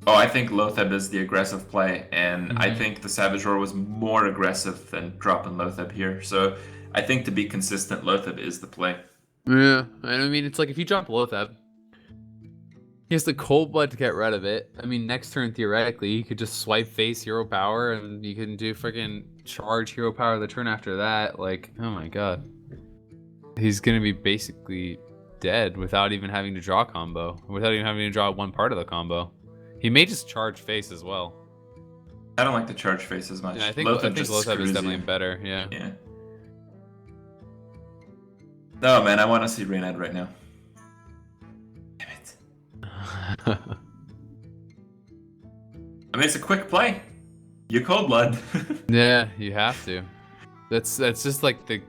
Oh, I think Lothar is the aggressive play, and I Mhm. think the Savage Roar was more aggressive than dropping Lothar here. So I think to be consistent, Lothar is the play. Yeah, and I mean, it's like if you drop Lothar, he has the Cold Blood to get rid of it. I mean, next turn theoretically, you could just swipe face hero power, and you can do freaking charge hero power the turn after that. Like, oh my god, he's gonna be basically dead without even having to draw combo, without even having to draw one part of the combo. He may just charge face as well. I don't like the charge face as much. Yeah, I think Lothar Lothar is screws definitely you. better. Yeah. Yeah. No, man, I want to see Reynad right now. Damn it. I mean, it's a quick play. You Cold Blood. Yeah, you have to. That's just like the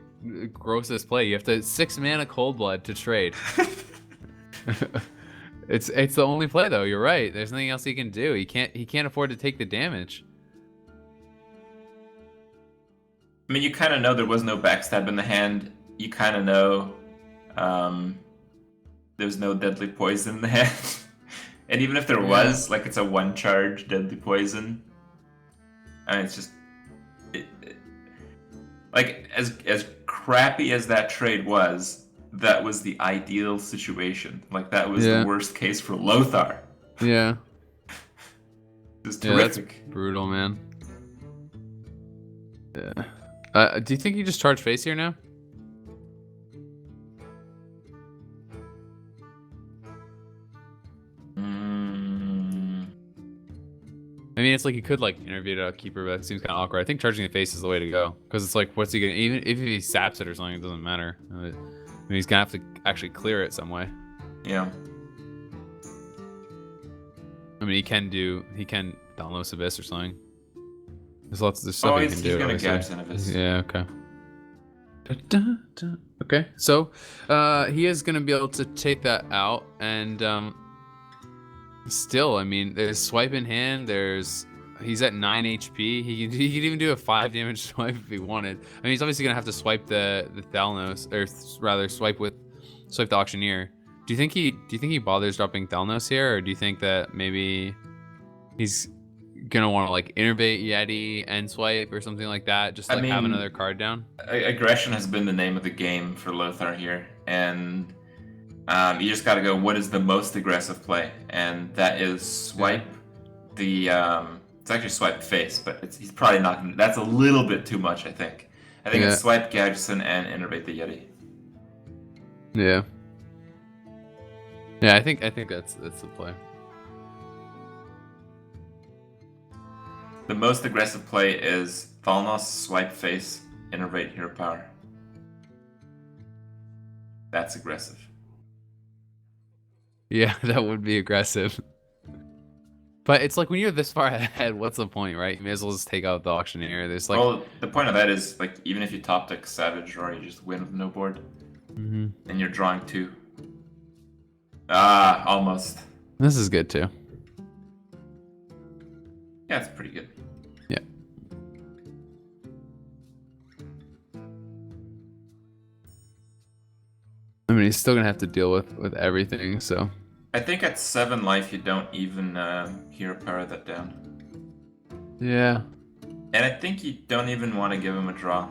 grossest play. You have to 6 mana Cold Blood to trade. It's the only play though. You're right. There's nothing else he can do. He can't afford to take the damage. I mean, you kind of know there was no backstab in the hand. You kind of know there's no deadly poison in the hand. And even if there was, like, it's a 1-charge deadly poison. I mean, it's just... like, as crappy as that trade was, that was the ideal situation. Like, that was Yeah. the worst case for Lothar. Yeah. It was Yeah, that's terrific. brutal, man. Yeah. Do you think you just charge face here now? I mean, it's like you could like interview a keeper, but it seems kind of awkward. I think charging the face is the way to go because it's like, what's he gonna? Even if he saps it or something, it doesn't matter. I mean, he's gonna have to actually clear it some way. Yeah. I mean, he can Dauntless Abyss or something. There's lots of stuff he he's can do. gonna obviously. gap Xenovis. Yeah. Okay. Okay. So, he is gonna be able to take that out, and still, I mean, there's swipe in hand. There's He's at 9 HP. He could even do a 5 damage swipe if he wanted. I mean, he's obviously gonna have to swipe the Thalnos, or rather swipe the Auctioneer. Do you think he bothers dropping Thalnos here, or do you think that maybe he's gonna want to like innervate Yeti and swipe or something like that, just to, like, have another card down? Aggression has been the name of the game for Lothar here, and you just got to go. What is the most aggressive play? And that is swipe the. It's actually swipe face, but he's probably not gonna. That's a little bit too much, I think. I think it's swipe Gadgeson and innervate the Yeti. Yeah. Yeah, I think that's the play. The most aggressive play is Thalnos, swipe face, innervate hero power. That's aggressive. Yeah, that would be aggressive. But it's like when you're this far ahead, what's the point, right? You may as well just take out the Auctioneer. There's like. Well, the point of that is like even if you top deck Savage or you just win with no board, and you're drawing 2. Ah, almost. This is good too. Yeah, it's pretty good. Yeah. I mean, he's still gonna have to deal with everything, so. I think at 7 life you don't even hero power that down. Yeah. And I think you don't even want to give him a draw.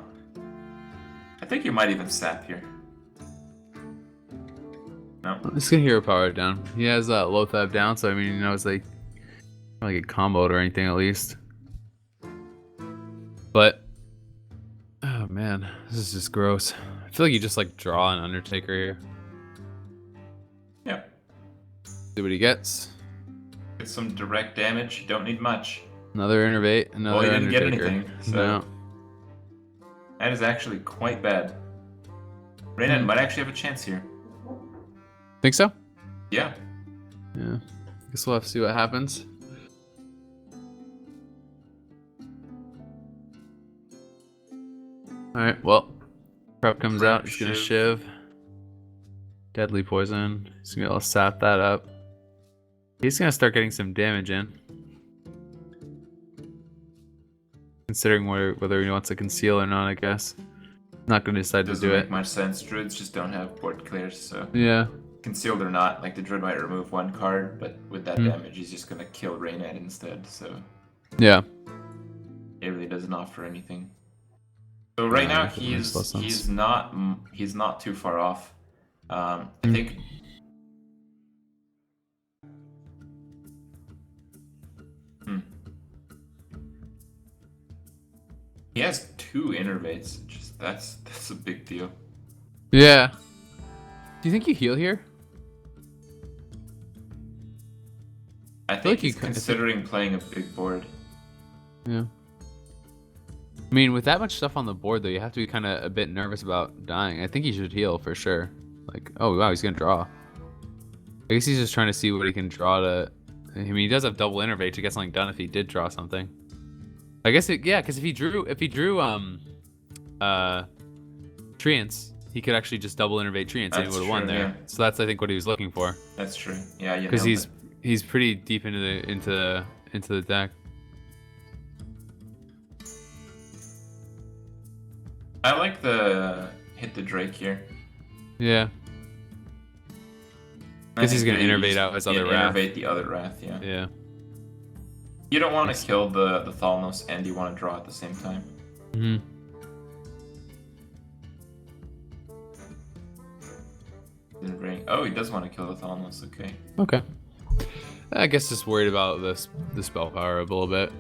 I think you might even sap here. No. He's gonna hero power it down. He has Lothar down, so I mean, it's like probably get comboed or anything at least. But oh man, this is just gross. I feel like you just like draw an Undertaker here. Yep. See what he gets. Get some direct damage. You don't need much. Another innervate. Another Well, you didn't get Undertaker. anything. So No. that is actually quite bad. Reynad might actually have a chance here. Think so? Yeah. Yeah. Guess we'll have to see what happens. Alright, well. Prep comes out. He's gonna shiv. Deadly poison. He's gonna sap that up. He's gonna start getting some damage in. Considering whether he wants to conceal or not, I guess. Not gonna decide to do Doesn't make it. much sense. Druids just don't have board clears, so Yeah. concealed or not, like the druid might remove 1 card, but with that damage, he's just gonna kill Reynad instead. So Yeah. it really doesn't offer anything. So right now that makes less sense. he's not too far off. I think. He has 2 innervates. Just that's a big deal. Yeah. Do you think you heal here? I feel think like he's you could- considering playing a big board. Yeah. I mean, with that much stuff on the board, though, you have to be kind of a bit nervous about dying. I think he should heal for sure. Like, oh wow, he's gonna draw. I guess he's just trying to see what he can draw to. I mean, he does have double innervate to get something done if he did draw something. I guess yeah, because if he drew Treants, he could actually just double innervate Treants and he would have won there. Yeah. So that's I think what he was looking for. That's true. Yeah, you Because nailed it. he's pretty deep into the deck. I like the hit the Drake here. Yeah. Because he's gonna innervate out his other Wrath. Innervate the other Wrath, yeah. Yeah. You don't want to kill the Thalnos and you want to draw at the same time. Hmm. Oh, he does want to kill the Thalnos, okay. Okay. I guess just worried about the spell power a little bit.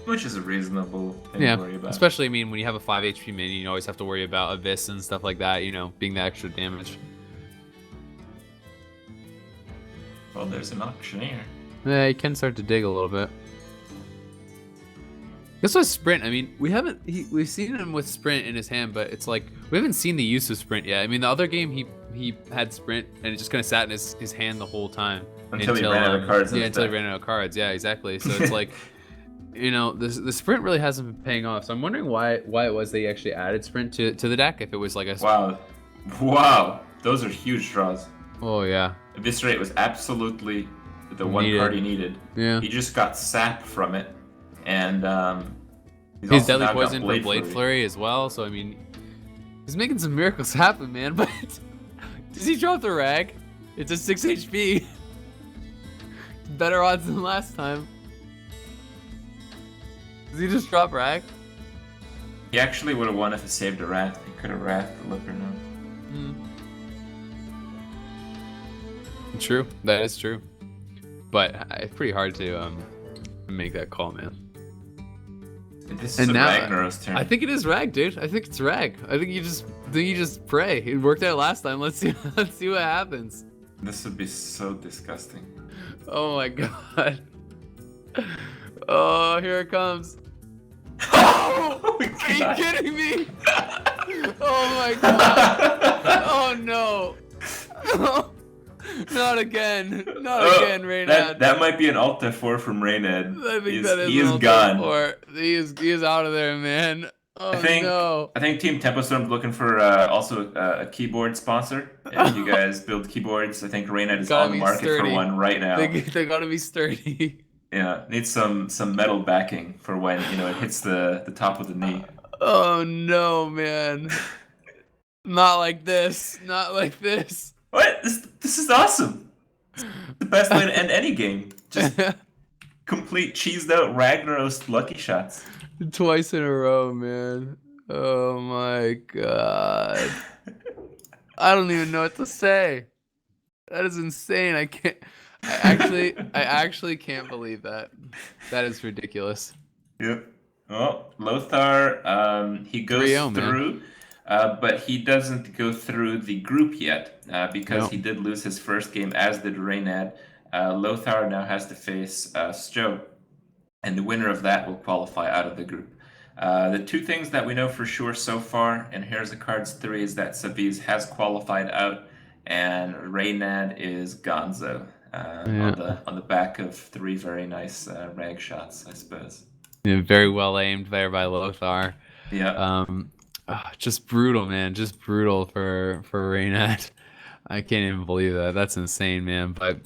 Which is a reasonable thing Yeah, to worry about. especially I mean when you have a 5 HP minion, you always have to worry about Abyss and stuff like that. Being the extra damage. Well, there's an Auctioneer. Yeah, you can start to dig a little bit. This was Sprint. I mean, we've seen him with Sprint in his hand, but it's like we haven't seen the use of Sprint yet. I mean, the other game he had Sprint and it just kind of sat in his hand the whole time Until he ran out of cards. Yeah, until he ran out of cards. Yeah, exactly. So it's like, the Sprint really hasn't been paying off. So I'm wondering why it was they actually added Sprint to the deck if it was like a wow, those are huge draws. Oh yeah. This rate was absolutely the one card he needed. Yeah. He just got sap from it, and He's also deadly now got poison for Blade Flurry as well. So I mean, he's making some miracles happen, man. But does he drop the rag? It's a 6 HP. Better odds than last time. Does he just drop rag? He actually would have won if he saved a Wrath. He could have Wrathed the Lothar now. True, that is true. But it's pretty hard to make that call, man. This is And a now, Ragnaros turn. I think it is rag, dude. I think it's rag. I think you just pray. It worked out last time. Let's see what happens. This would be so disgusting. Oh my god. Oh, here it comes. Oh my Are you God. kidding me? Oh my god. Oh no. Not again. Not again, Reynad. That might be an Alt F4 from Reynad. I think that is he is an gone. He is out of there, man. Oh no. I think Team Tempestorm's looking for also a keyboard sponsor. If you guys build keyboards, I think Reynad is Gotta on the be market sturdy. for one right now. They gotta be sturdy. Yeah, needs some metal backing for when it hits the top of the knee. Oh no, man. Not like this. Not like this. What? This is awesome. It's the best way to end any game. Just complete cheesed out Ragnaros lucky shots. Twice in a row, man. Oh my god. I don't even know what to say. That is insane. I actually can't believe that. That is ridiculous. Yep. Well, Lothar, he goes 3-0, man. through, but he doesn't go through the group yet because No. he did lose his first game, as did Reynad. Lothar now has to face Stowe, and the winner of that will qualify out of the group. The two things that we know for sure so far in Here's the Cards 3 is that Sabiz has qualified out, and Reynad is gonzo on the back of 3 very nice rag shots, I suppose. Yeah, very well aimed there by Lothar. Yeah. Just brutal, man. Just brutal for Reynad. I can't even believe that. That's insane, man. But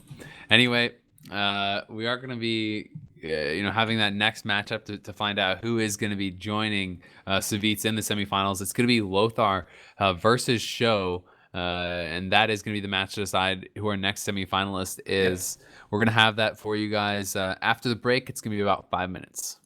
anyway, we are going to be having that next matchup to find out who is going to be joining Savitz in the semifinals. It's going to be Lothar versus Show. And that is going to be the match to decide who our next semifinalist is. We're going to have that for you guys after the break. It's going to be about 5 minutes.